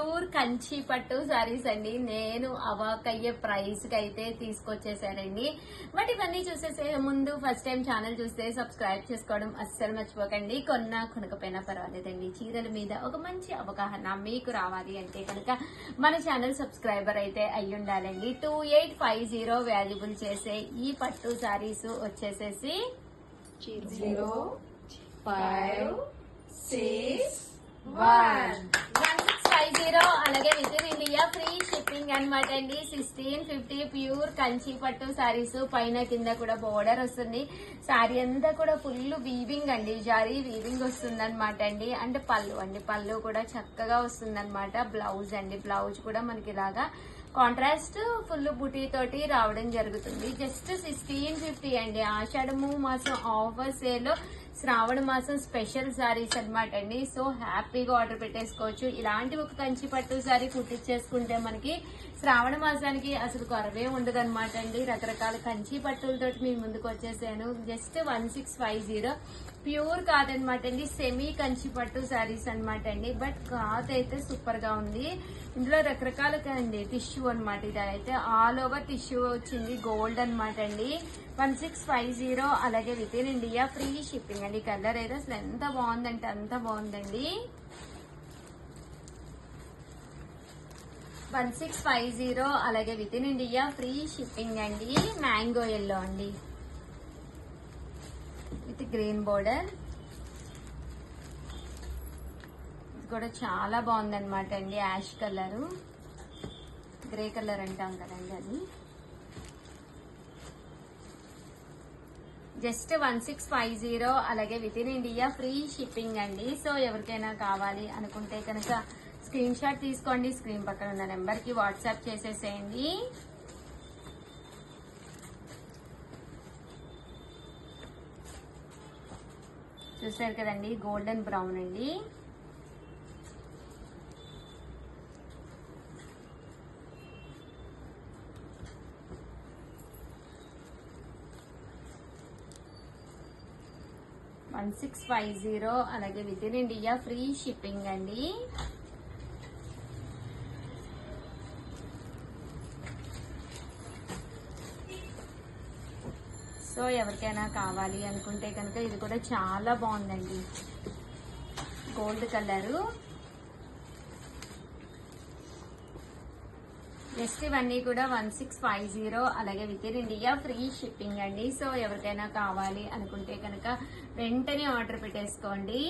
Pure Kanchi పట్టు సారీస్ అండి. నేను అవాక్ అయ్యే ప్రైస్ కి అయితే తీసుకొచ్చేసానండి. బట్ ఇవన్నీ చూసేసే ముందు ఫస్ట్ టైం ఛానల్ చూస్తే సబ్స్క్రైబ్ చేసుకోవడం అస్సలు మర్చిపోకండి. కొనకపోయినా పర్వాలేదండి, చీరల మీద ఒక మంచి అవగాహన మీకు రావాలి అంటే కనుక మన ఛానల్ సబ్స్క్రైబర్ అయితే అయ్యి ఉండాలండి. 2850 వాల్యుబుల్ చేసే ఈ పట్టు సారీస్ వచ్చేసేసి 0, 5, 6, 1. 1650 అలాగే with in India free shipping అనమాట అండి. 1650 ప్యూర్ కంచి పట్టు సారీస్, పైన కింద కూడా బోర్డర్ వస్తుంది. సారీ అంతా కూడా ఫుల్ వీవింగ్ అండి, జారీ వీవింగ్ వస్తుంది అనమాట అండి. అంటే పళ్ళు కూడా చక్కగా వస్తుంది అనమాట. బ్లౌజ్ అండి, బ్లౌజ్ కూడా మనకి ఇలాగా కాంట్రాస్ట్ ఫుల్ బుటీ తోటి రావడం జరుగుతుంది. జస్ట్ 1650 అండి. ఆషాఢము మాసం ఆఫర్ సేల్, శ్రావణ మాసం స్పెషల్ సారీస్ అనమాట అండి. సో హ్యాపీగా ఆర్డర్ పెట్టేసుకోవచ్చు. ఇలాంటి ఒక కంచి పట్టు సారీ కుట్టించేసుకుంటే మనకి శ్రావణ మాసానికి అసలు కొరవే ఉండదు అనమాట అండి. రకరకాల కంచి పట్టులతోటి మీ ముందుకు వచ్చేసాను. జస్ట్ 1650 ప్యూర్ కాదనమాట అండి, సెమీ కంచి పట్టు సారీస్ అనమాట అండి. బట్ క్లాత్ అయితే సూపర్ గా ఉంది. ఇందులో రకరకాల అండి టిష్యూ అనమాట. ఇది అయితే ఆల్ ఓవర్ టిష్యూ వచ్చింది, గోల్డ్ అనమాట అండి. 1650 అలాగే with in India free shipping అండి. కలర్ అయితే అసలు ఎంత బాగుందంటే అంత బాగుందండి. 1650 అలాగే with in India free shipping అండి. మ్యాంగో ఎల్లో అండి విత్ గ్రీన్ బోర్డర్. ఇది కూడా చాలా బాగుందన్నమాట అండి. యాష్ కలరు, గ్రే కలర్ అంటాం కదండి అది. జస్ట్ 1650 అలాగే with in India free shipping అండి. సో ఎవరికైనా కావాలి అనుకుంటే కనుక స్క్రీన్ షాట్ తీసుకోండి, స్క్రీన్ పక్కన ఉన్న నెంబర్ కి వాట్సాప్ చేసేసేయండి. చూసారు కదండి, గోల్డెన్ బ్రౌన్ అండి. $1650 అలాగే with in India free shipping అండి. సో ఎవరికైనా కావాలి అనుకుంటే కనుక ఇది కూడా చాలా బాగుందండి, గోల్డ్ కలరు. జస్ట్ ఇవన్నీ కూడా 1650 అలాగే with in India free shipping అండి. సో ఎవరికైనా కావాలి అనుకుంటే కనుక వెంటనే ఆర్డర్ పెట్టేసుకోండి.